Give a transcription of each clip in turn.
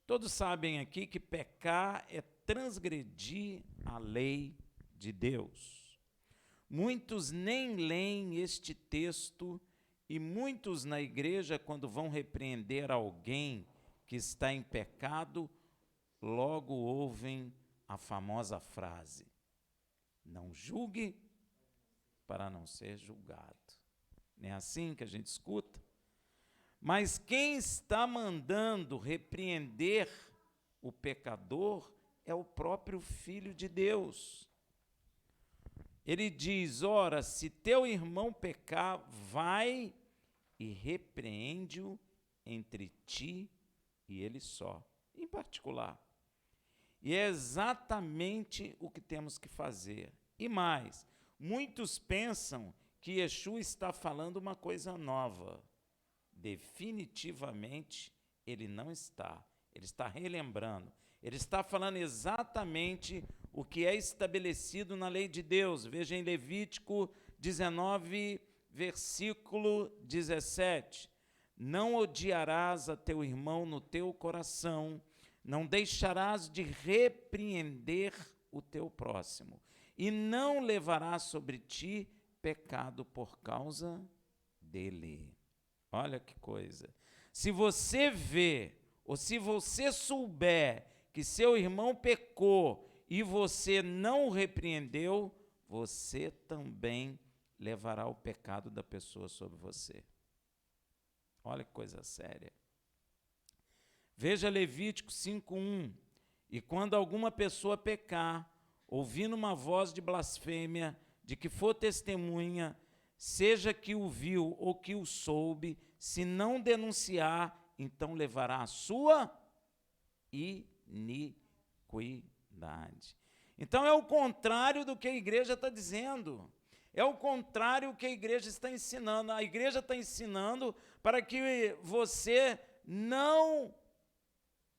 Todos sabem aqui que pecar é transgredir a lei de Deus. Muitos nem leem este texto e muitos na igreja, quando vão repreender alguém que está em pecado, logo ouvem a famosa frase: não julgue para não ser julgado. Não é assim que a gente escuta? Mas quem está mandando repreender o pecador é o próprio Filho de Deus. Ele diz: ora, se teu irmão pecar, vai e repreende-o entre ti e ele só, em particular. E é exatamente o que temos que fazer. E mais, muitos pensam que Yeshua está falando uma coisa nova. Definitivamente, ele não está. Ele está relembrando. Ele está falando exatamente o que é estabelecido na lei de Deus. Veja em Levítico 19, versículo 17. Não odiarás a teu irmão no teu coração, não deixarás de repreender o teu próximo, e não levarás sobre ti pecado por causa dele. Olha que coisa. Se você vê, ou se você souber que seu irmão pecou e você não o repreendeu, você também levará o pecado da pessoa sobre você. Olha que coisa séria. Veja Levítico 5:1. E quando alguma pessoa pecar, ouvindo uma voz de blasfêmia, de que for testemunha, seja que o viu ou que o soube, se não denunciar, então levará a sua iniquidade. Então é o contrário do que a igreja está dizendo. É o contrário do que a igreja está ensinando. A igreja está ensinando para que você não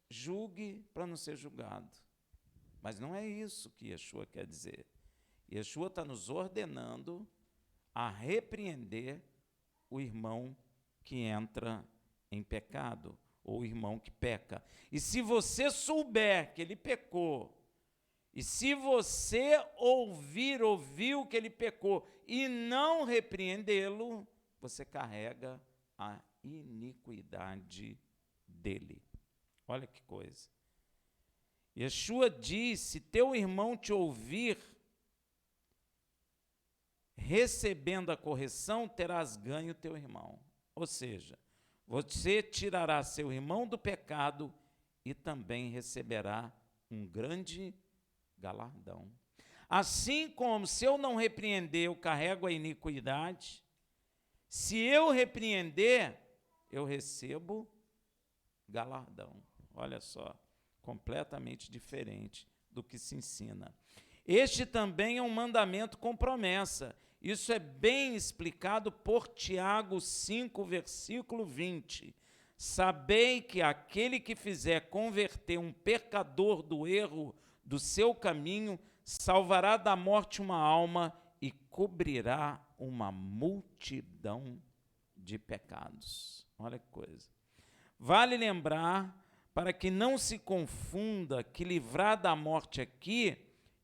julgue para não ser julgado. Mas não é isso que Yeshua quer dizer. Yeshua está nos ordenando a repreender o irmão que entra em pecado, ou o irmão que peca. E se você souber que ele pecou, e se você ouviu que ele pecou e não repreendê-lo, você carrega a iniquidade dele. Olha que coisa. Yeshua diz: se teu irmão te ouvir, recebendo a correção, terás ganho teu irmão. Ou seja, você tirará seu irmão do pecado e também receberá um grande galardão. Assim como se eu não repreender, eu carrego a iniquidade, se eu repreender, eu recebo galardão. Olha só, completamente diferente do que se ensina. Este também é um mandamento com promessa. Isso é bem explicado por Tiago 5, versículo 20. Sabei que aquele que fizer converter um pecador do erro do seu caminho, salvará da morte uma alma e cobrirá uma multidão de pecados. Olha que coisa. Vale lembrar, para que não se confunda, que livrar da morte aqui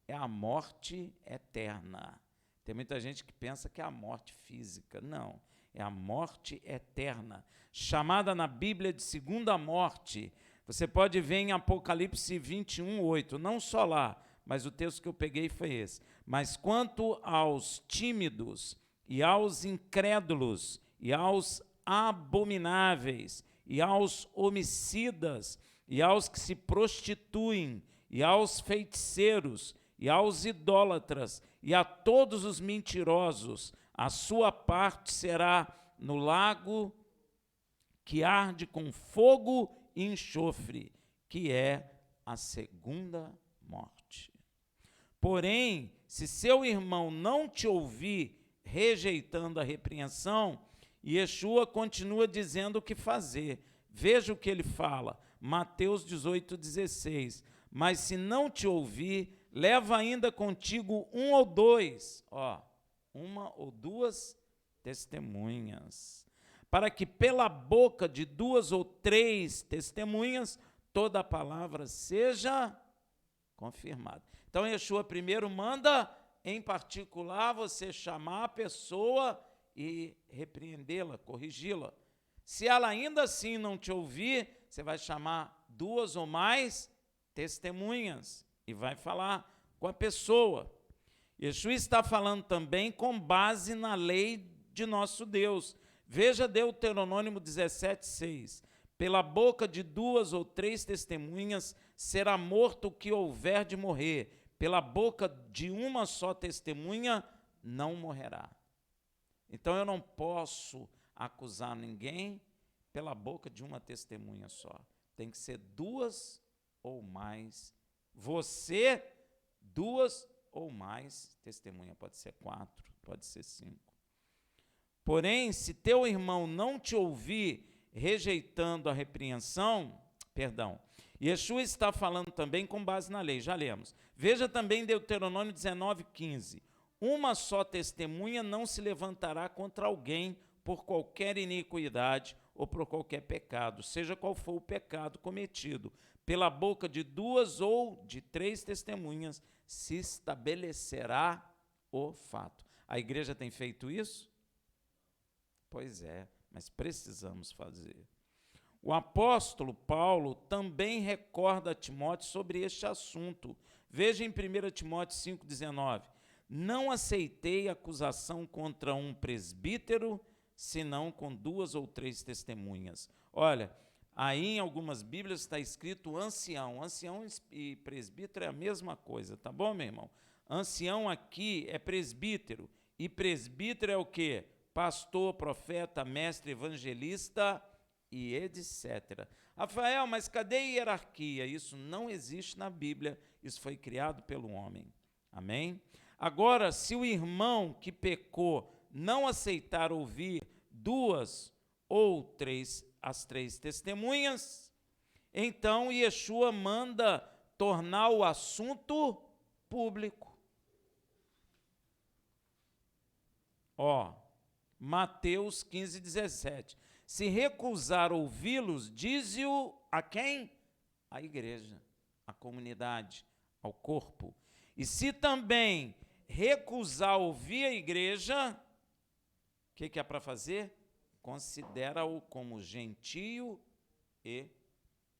é a morte eterna. Tem muita gente que pensa que é a morte física. Não, é a morte eterna, chamada na Bíblia de segunda morte. Você pode ver em Apocalipse 21:8, não só lá, mas o texto que eu peguei foi esse. Mas quanto aos tímidos, e aos incrédulos, e aos abomináveis, e aos homicidas, e aos que se prostituem, e aos feiticeiros, e aos idólatras, e a todos os mentirosos, a sua parte será no lago que arde com fogo e enxofre, que é a segunda morte. Porém, se seu irmão não te ouvir, rejeitando a repreensão, Yeshua continua dizendo o que fazer. Veja o que ele fala, Mateus 18:16. Mas se não te ouvir, leva ainda contigo um ou dois, uma ou duas testemunhas, para que pela boca de duas ou três testemunhas toda a palavra seja confirmada. Então, Yeshua primeiro manda, em particular, você chamar a pessoa e repreendê-la, corrigi-la. Se ela ainda assim não te ouvir, você vai chamar 2 ou mais testemunhas e vai falar com a pessoa. Yeshua está falando também com base na lei de nosso Deus. Veja Deuteronômio 17:6. Pela boca de 2 ou 3 testemunhas será morto o que houver de morrer. Pela boca de uma só testemunha não morrerá. Então eu não posso acusar ninguém pela boca de uma testemunha só. Tem que ser 2 ou mais. Você, 2 ou mais testemunha. Pode ser 4, pode ser 5. Porém, se teu irmão não te ouvir rejeitando a repreensão, Yeshua está falando também com base na lei, já lemos. Veja também Deuteronômio 19:15. Uma só testemunha não se levantará contra alguém por qualquer iniquidade ou por qualquer pecado, seja qual for o pecado cometido. Pela boca de 2 ou de 3 testemunhas se estabelecerá o fato. A igreja tem feito isso? Pois é, mas precisamos fazer. O apóstolo Paulo também recorda a Timóteo sobre este assunto. Veja em 1 Timóteo 5,19. Não aceitei acusação contra um presbítero, senão com 2 ou 3 testemunhas. Olha, aí em algumas Bíblias está escrito ancião. Ancião e presbítero é a mesma coisa, tá bom, meu irmão? Ancião aqui é presbítero. E presbítero é o quê? Pastor, profeta, mestre, evangelista e etc. Rafael, mas cadê a hierarquia? Isso não existe na Bíblia, isso foi criado pelo homem. Amém? Agora, se o irmão que pecou não aceitar ouvir 2 ou 3, as 3 testemunhas, então Yeshua manda tornar o assunto público. Mateus 15:17. Se recusar ouvi-los, dize-o a quem? À igreja, à comunidade, ao corpo. E se também recusar ouvir a igreja, o que é para fazer? Considera-o como gentio e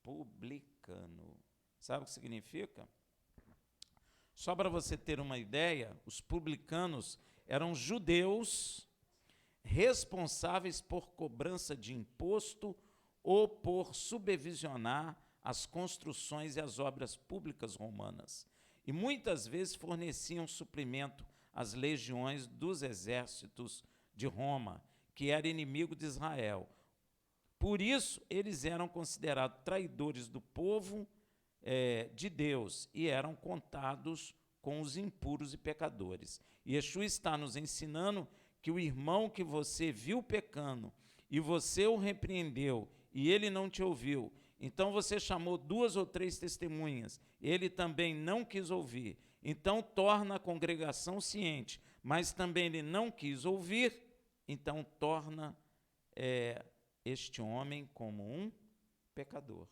publicano. Sabe o que significa? Só para você ter uma ideia, os publicanos eram judeus responsáveis por cobrança de imposto ou por supervisionar as construções e as obras públicas romanas. E muitas vezes forneciam suprimento às legiões dos exércitos de Roma, que era inimigo de Israel. Por isso, eles eram considerados traidores do povo de Deus e eram contados com os impuros e pecadores. E Yeshua está nos ensinando que o irmão que você viu pecando e você o repreendeu e ele não te ouviu, então você chamou 2 ou 3 testemunhas, ele também não quis ouvir, então torna a congregação ciente, mas também ele não quis ouvir, então torna este homem como um pecador.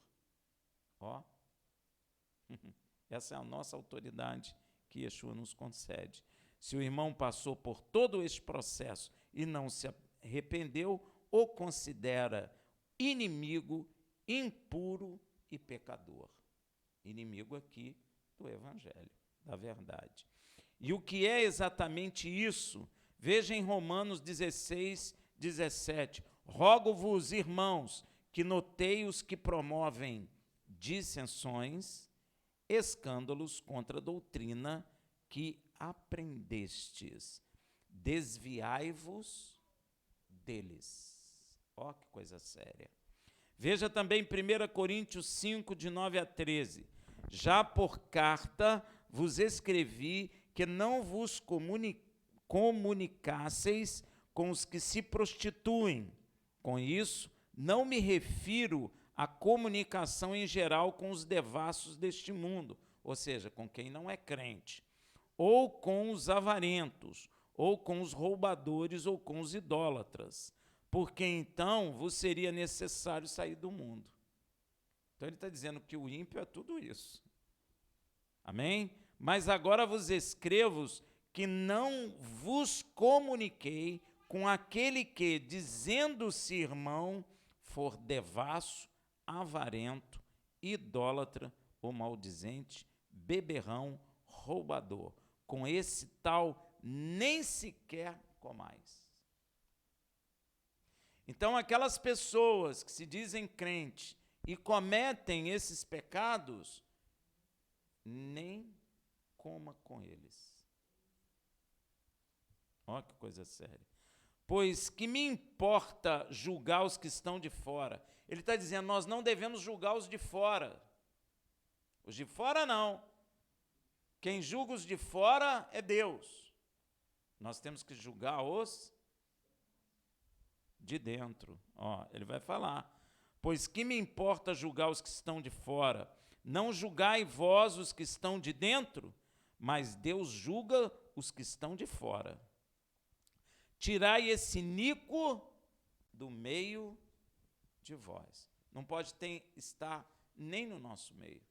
Essa é a nossa autoridade que Yeshua nos concede. Se o irmão passou por todo este processo e não se arrependeu, o considera inimigo, impuro e pecador. Inimigo aqui do Evangelho, da verdade. E o que é exatamente isso? Veja em Romanos 16:17. Rogo-vos, irmãos, que notei os que promovem dissensões, escândalos contra a doutrina que aprendestes, desviai-vos deles. Que coisa séria. Veja também 1 Coríntios 5, de 9 a 13. Já por carta vos escrevi que não vos comunicasseis com os que se prostituem. Com isso, não me refiro à comunicação em geral com os devassos deste mundo, ou seja, com quem não é crente, ou com os avarentos, ou com os roubadores, ou com os idólatras, porque então vos seria necessário sair do mundo. Então ele está dizendo que o ímpio é tudo isso. Amém? Mas agora vos escrevo que não vos comuniquei com aquele que, dizendo-se irmão, for devasso, avarento, idólatra ou maldizente, beberrão, roubador. Com esse tal nem sequer comais. Então, aquelas pessoas que se dizem crentes e cometem esses pecados, nem coma com eles. Olha que coisa séria. Pois que me importa julgar os que estão de fora? Ele está dizendo, nós não devemos julgar os de fora. Os de fora não. Quem julga os de fora é Deus. Nós temos que julgar os de dentro. Ó, ele vai falar. Pois que me importa julgar os que estão de fora? Não julgai vós os que estão de dentro, mas Deus julga os que estão de fora. Tirai esse iníquo do meio de vós. Não pode estar nem no nosso meio.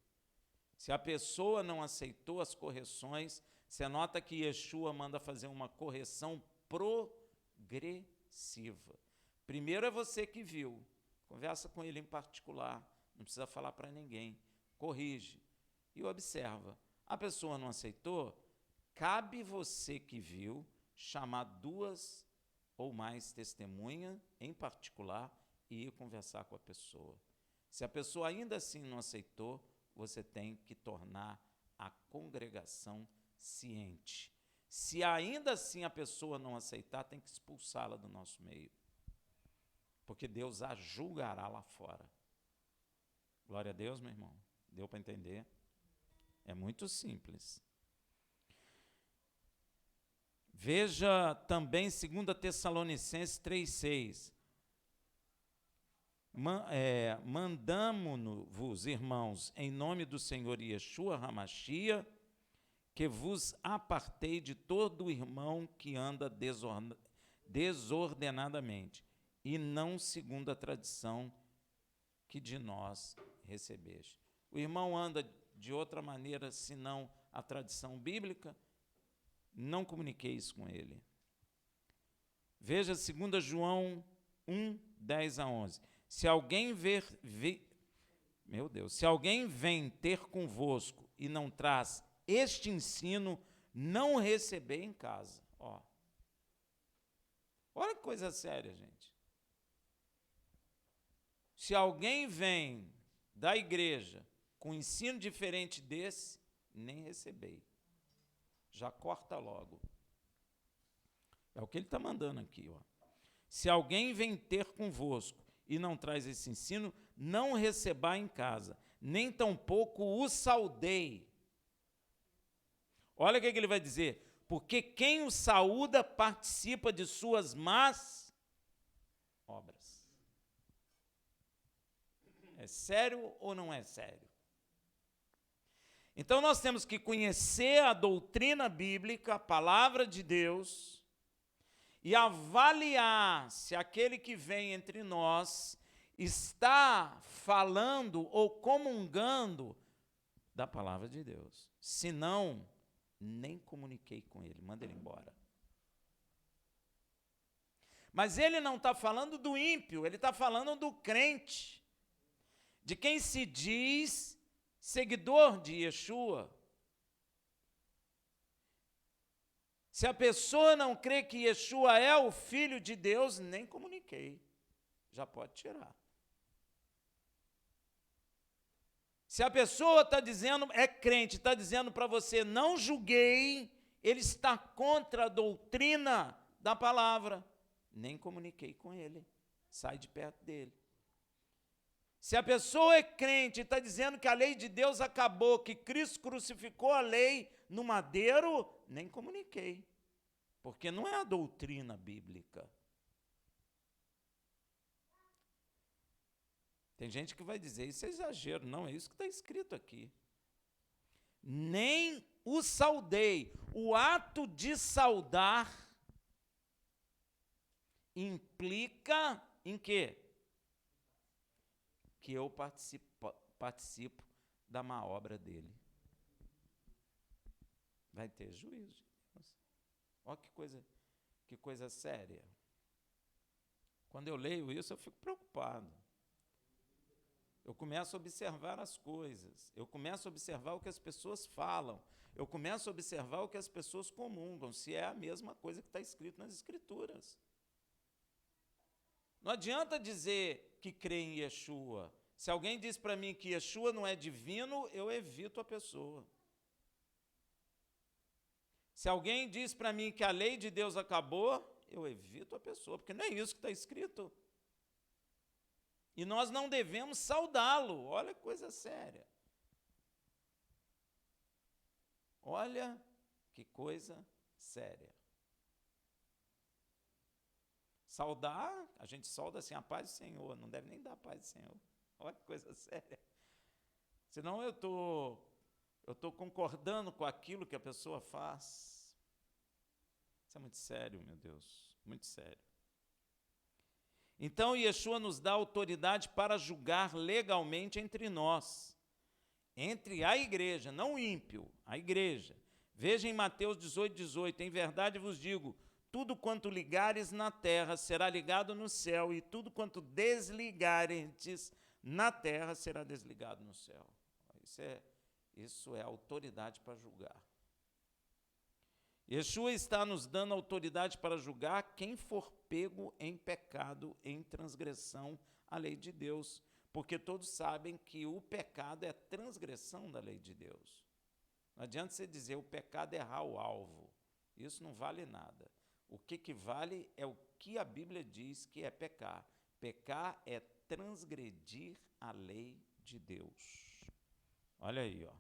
Se a pessoa não aceitou as correções, você nota que Yeshua manda fazer uma correção progressiva. Primeiro é você que viu, conversa com ele em particular, não precisa falar para ninguém, corrige e observa. A pessoa não aceitou, cabe você que viu chamar 2 ou mais testemunhas em particular e ir conversar com a pessoa. Se a pessoa ainda assim não aceitou, você tem que tornar a congregação ciente. Se ainda assim a pessoa não aceitar, tem que expulsá-la do nosso meio. Porque Deus a julgará lá fora. Glória a Deus, meu irmão. Deu para entender? É muito simples. Veja também 2 Tessalonicenses 3,6. Mandamo-vos, irmãos, em nome do Senhor Yeshua HaMashiach, que vos apartei de todo irmão que anda desordenadamente, e não segundo a tradição que de nós recebeste. O irmão anda de outra maneira, senão a tradição bíblica, não comuniquei isso com ele. Veja 2 João 1, 10 a 11. Se alguém se alguém vem ter convosco e não traz este ensino, não receber em casa. Ó. Olha que coisa séria, gente. Se alguém vem da igreja com ensino diferente desse, nem recebei. Já corta logo. É o que ele está mandando aqui. Ó. Se alguém vem ter convosco e não traz esse ensino, não recebá em casa, nem tampouco o saudei. Olha o que ele vai dizer. Porque quem o saúda participa de suas más obras. É sério ou não é sério? Então nós temos que conhecer a doutrina bíblica, a palavra de Deus, e avaliar se aquele que vem entre nós está falando ou comungando da palavra de Deus. Se não, nem comuniquei com ele, manda ele embora. Mas ele não está falando do ímpio, ele está falando do crente, de quem se diz seguidor de Yeshua. Se a pessoa não crê que Yeshua é o Filho de Deus, nem comuniquei. Já pode tirar. Se a pessoa está dizendo, é crente, está dizendo para você, não julguei, ele está contra a doutrina da palavra. Nem comuniquei com ele. Sai de perto dele. Se a pessoa é crente e está dizendo que a lei de Deus acabou, que Cristo crucificou a lei no madeiro, nem comuniquei, porque não é a doutrina bíblica. Tem gente que vai dizer, isso é exagero. Não, é isso que está escrito aqui. Nem o saudei. O ato de saudar implica em quê? Que eu participo da má obra dele. Vai ter juízo de Deus. Olha que coisa séria. Quando eu leio isso, eu fico preocupado. Eu começo a observar as coisas, eu começo a observar o que as pessoas falam, eu começo a observar o que as pessoas comungam, se é a mesma coisa que está escrito nas Escrituras. Não adianta dizer que crê em Yeshua. Se alguém diz para mim que Yeshua não é divino, eu evito a pessoa. Se alguém diz para mim que a lei de Deus acabou, eu evito a pessoa, porque não é isso que está escrito. E nós não devemos saudá-lo. Olha que coisa séria. Olha que coisa séria. Saudar, a gente sauda assim, a paz do Senhor, não deve nem dar a paz do Senhor. Olha que coisa séria. Senão eu tô concordando com aquilo que a pessoa faz. Isso é muito sério, meu Deus, muito sério. Então, Yeshua nos dá autoridade para julgar legalmente entre nós, entre a igreja, não o ímpio, a igreja. Veja em Mateus 18:18, em verdade vos digo, tudo quanto ligares na terra será ligado no céu, e tudo quanto desligares na terra será desligado no céu. Isso é autoridade para julgar. Yeshua está nos dando autoridade para julgar quem for pego em pecado, em transgressão à lei de Deus, porque todos sabem que o pecado é transgressão da lei de Deus. Não adianta você dizer o pecado é errar o alvo, isso não vale nada. O que vale é o que a Bíblia diz que é pecar. Pecar é transgredir a lei de Deus. Olha aí, ó.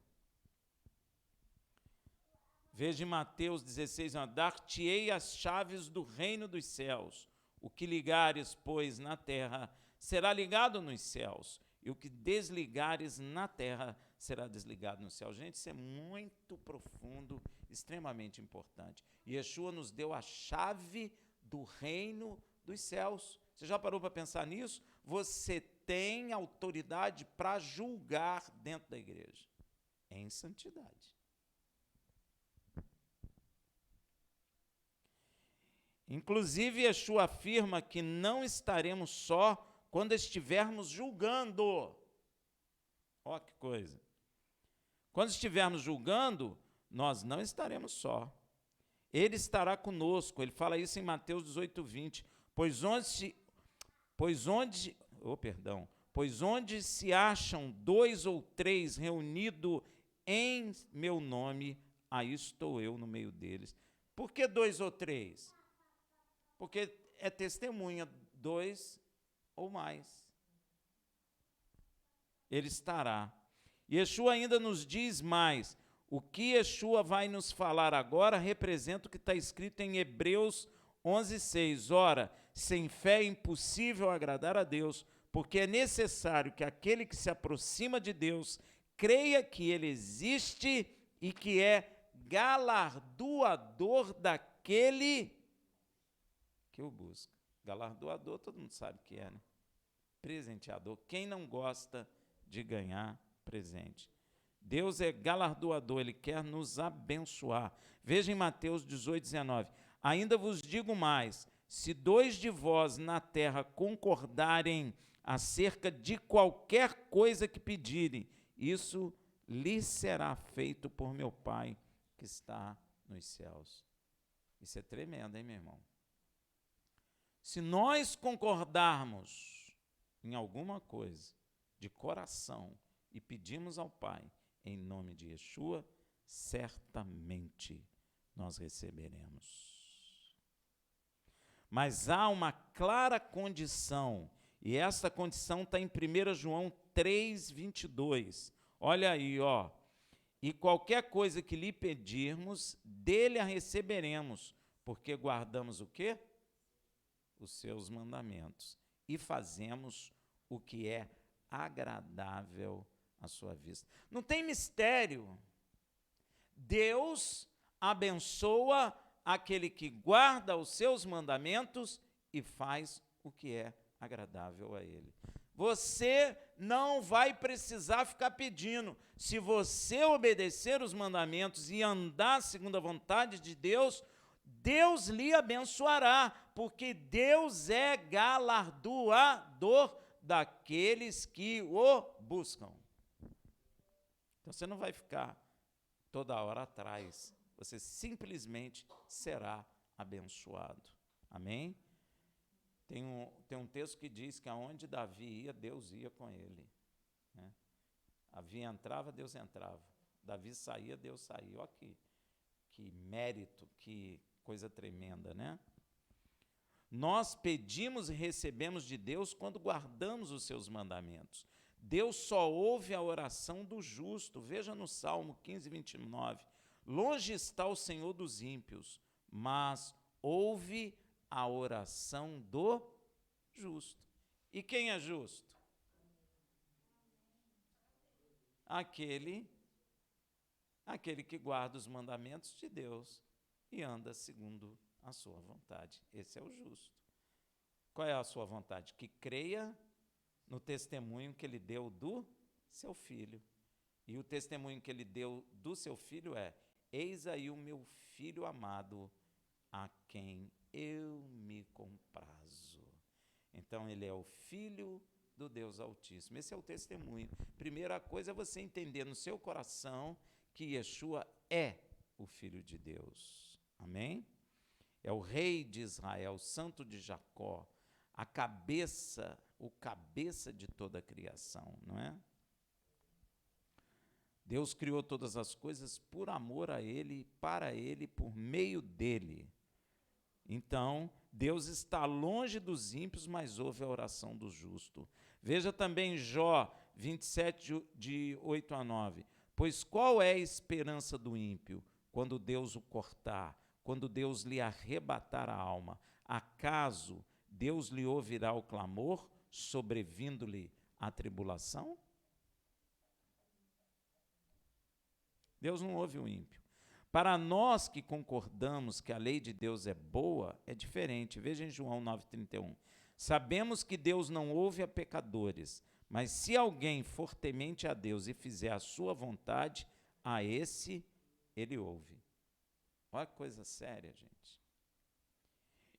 Veja em Mateus 16, dar-te-ei as chaves do reino dos céus. O que ligares, pois, na terra, será ligado nos céus, e o que desligares na terra, será desligado no céu. Gente, isso é muito profundo, extremamente importante. Yeshua nos deu a chave do reino dos céus. Você já parou para pensar nisso? Você tem autoridade para julgar dentro da igreja, em santidade. Inclusive, Yeshua afirma que não estaremos só quando estivermos julgando. Ó, que coisa. Quando estivermos julgando, nós não estaremos só. Ele estará conosco. Ele fala isso em Mateus 18:20. Pois onde se acham 2 ou 3 reunidos em meu nome, aí estou eu no meio deles. Por que 2 ou 3? Porque é testemunha, 2 ou mais. Ele estará. Yeshua ainda nos diz mais. O que Yeshua vai nos falar agora representa o que está escrito em Hebreus 11:6. Ora, sem fé é impossível agradar a Deus, porque é necessário que aquele que se aproxima de Deus creia que Ele existe e que é galardoador daquele que o busca. Galardoador, todo mundo sabe o que é, né? Presenteador. Quem não gosta de ganhar presente? Deus é galardoador, Ele quer nos abençoar. Veja em Mateus 18:19. Ainda vos digo mais, se 2 de vós na terra concordarem acerca de qualquer coisa que pedirem, isso lhes será feito por meu Pai que está nos céus. Isso é tremendo, hein, meu irmão? Se nós concordarmos em alguma coisa de coração e pedimos ao Pai em nome de Yeshua, certamente nós receberemos. Mas há uma clara condição, e essa condição está em 1 João 3:22. Olha aí, ó. E qualquer coisa que lhe pedirmos, dele a receberemos, porque guardamos o quê? Os seus mandamentos, e fazemos o que é agradável à sua vista. Não tem mistério. Deus abençoa aquele que guarda os seus mandamentos e faz o que é agradável a Ele. Você não vai precisar ficar pedindo. Se você obedecer os mandamentos e andar segundo a vontade de Deus, Deus lhe abençoará, porque Deus é galardoador daqueles que o buscam. Então você não vai ficar toda hora atrás, você simplesmente será abençoado. Amém? Tem um texto que diz que aonde Davi ia, Deus ia com ele. Né? Davi entrava, Deus entrava. Davi saía, Deus saía. Olha que mérito, que coisa tremenda, né? Nós pedimos e recebemos de Deus quando guardamos os seus mandamentos. Deus só ouve a oração do justo. Veja no Salmo 15, 29. Longe está o Senhor dos ímpios, mas ouve a oração do justo. E quem é justo? Aquele que guarda os mandamentos de Deus e anda segundo a sua vontade. Esse é o justo. Qual é a sua vontade? Que creia no testemunho que ele deu do seu filho. E o testemunho que ele deu do seu filho é: eis aí o meu filho amado, a quem eu me comprazo. Então, ele é o Filho do Deus Altíssimo. Esse é o testemunho. Primeira coisa é você entender no seu coração que Yeshua é o Filho de Deus. Amém? É o Rei de Israel, o Santo de Jacó, a cabeça, o cabeça de toda a criação, não é? Deus criou todas as coisas por amor a Ele, para Ele, por meio dEle. Então, Deus está longe dos ímpios, mas ouve a oração do justo. Veja também Jó 27, de 8 a 9. Pois qual é a esperança do ímpio quando Deus o cortar, quando Deus lhe arrebatar a alma? Acaso Deus lhe ouvirá o clamor, sobrevindo-lhe a tribulação? Deus não ouve o ímpio. Para nós que concordamos que a lei de Deus é boa, é diferente. Veja em João 9,31. Sabemos que Deus não ouve a pecadores, mas se alguém for temente a Deus e fizer a sua vontade, a esse ele ouve. Olha que coisa séria, gente.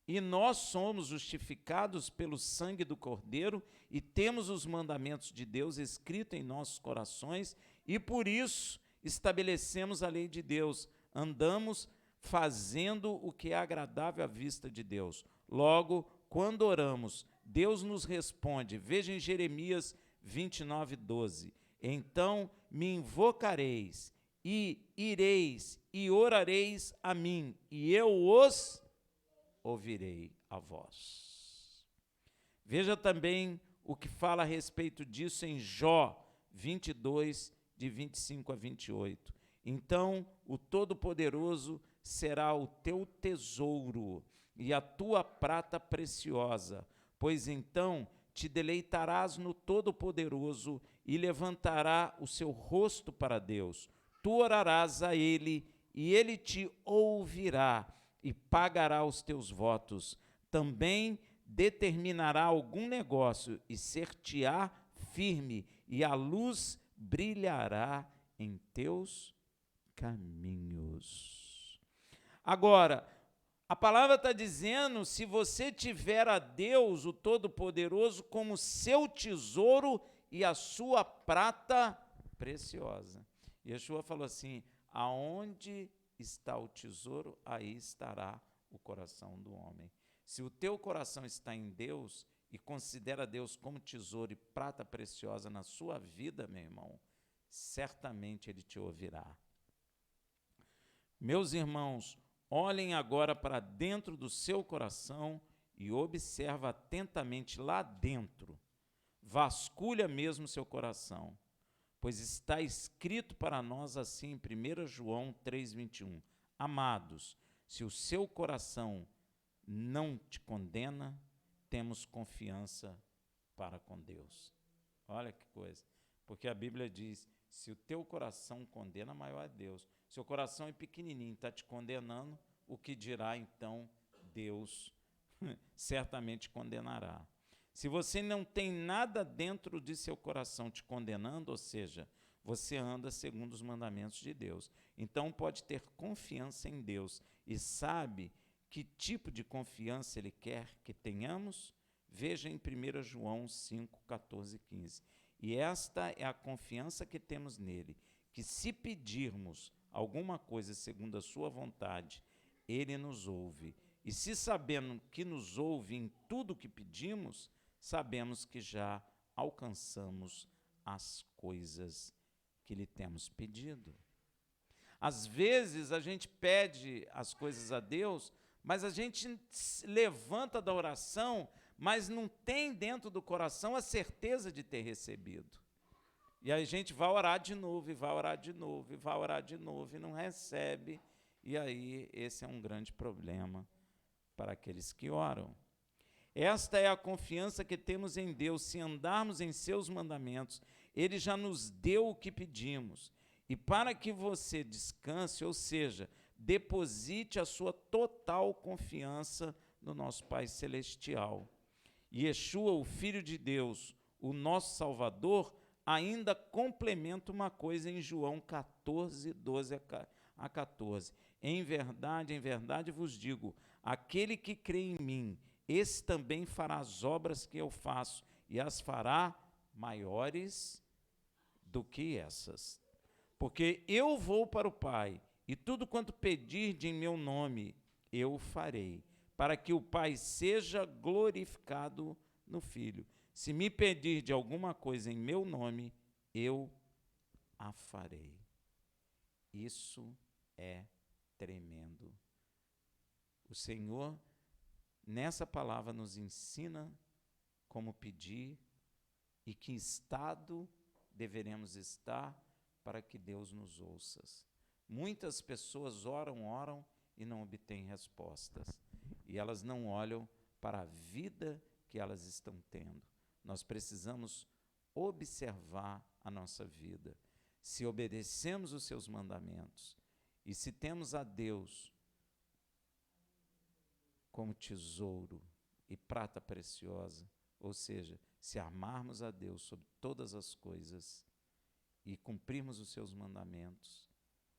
E nós somos justificados pelo sangue do Cordeiro e temos os mandamentos de Deus escritos em nossos corações e por isso estabelecemos a lei de Deus. Andamos fazendo o que é agradável à vista de Deus. Logo, quando oramos, Deus nos responde. Veja em Jeremias 29, 12. Então me invocareis, e ireis, e orareis a mim, e eu os ouvirei a vós. Veja também o que fala a respeito disso em Jó 22, de 25 a 28. Então, o Todo-Poderoso será o teu tesouro e a tua prata preciosa, pois então te deleitarás no Todo-Poderoso e levantará o seu rosto para Deus. Tu orarás a Ele e Ele te ouvirá e pagará os teus votos. Também determinará algum negócio e ser-te-á firme, e a luz brilhará em teus caminhos. Agora, a palavra está dizendo, se você tiver a Deus, o Todo-Poderoso, como seu tesouro e a sua prata preciosa. Yeshua falou assim, aonde está o tesouro, aí estará o coração do homem. Se o teu coração está em Deus e considera Deus como tesouro e prata preciosa na sua vida, meu irmão, certamente Ele te ouvirá. Meus irmãos, olhem agora para dentro do seu coração e observa atentamente lá dentro. Vasculha mesmo seu coração, pois está escrito para nós assim em 1 João 3,21. Amados, se o seu coração não te condena, temos confiança para com Deus. Olha que coisa, porque a Bíblia diz, se o teu coração condena, maior é Deus. Seu coração é pequenininho, está te condenando, o que dirá então Deus certamente condenará. Se você não tem nada dentro de seu coração te condenando, ou seja, você anda segundo os mandamentos de Deus. Então pode ter confiança em Deus e sabe que tipo de confiança Ele quer que tenhamos? Veja em 1 João 5, 14 e 15. E esta é a confiança que temos nele, que se pedirmos alguma coisa segundo a sua vontade, Ele nos ouve. E se sabendo que nos ouve em tudo o que pedimos, sabemos que já alcançamos as coisas que lhe temos pedido. Às vezes a gente pede as coisas a Deus, mas a gente levanta da oração, mas não tem dentro do coração a certeza de ter recebido. E aí a gente vai orar de novo, e vai orar de novo, e vai orar de novo, e não recebe. E aí esse é um grande problema para aqueles que oram. Esta é a confiança que temos em Deus. Se andarmos em seus mandamentos, Ele já nos deu o que pedimos. E para que você descanse, ou seja, deposite a sua total confiança no nosso Pai Celestial. Yeshua, o Filho de Deus, o nosso Salvador, ainda complementa uma coisa em João 14, 12 a 14. Em verdade vos digo, aquele que crê em mim, esse também fará as obras que eu faço, e as fará maiores do que essas. Porque eu vou para o Pai, e tudo quanto pedirde em meu nome, eu farei, para que o Pai seja glorificado no Filho. Se me pedirde alguma coisa em meu nome, eu a farei. Isso é tremendo. O Senhor, nessa palavra, nos ensina como pedir e que estado deveremos estar para que Deus nos ouça. Muitas pessoas oram e não obtêm respostas. E elas não olham para a vida que elas estão tendo. Nós precisamos observar a nossa vida. Se obedecemos os seus mandamentos e se temos a Deus como tesouro e prata preciosa, ou seja, se amarmos a Deus sobre todas as coisas e cumprirmos os seus mandamentos,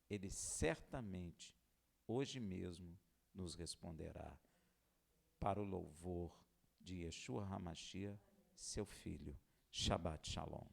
Ele certamente, hoje mesmo, nos responderá para o louvor de Yeshua HaMashiach, seu Filho. Shabbat Shalom.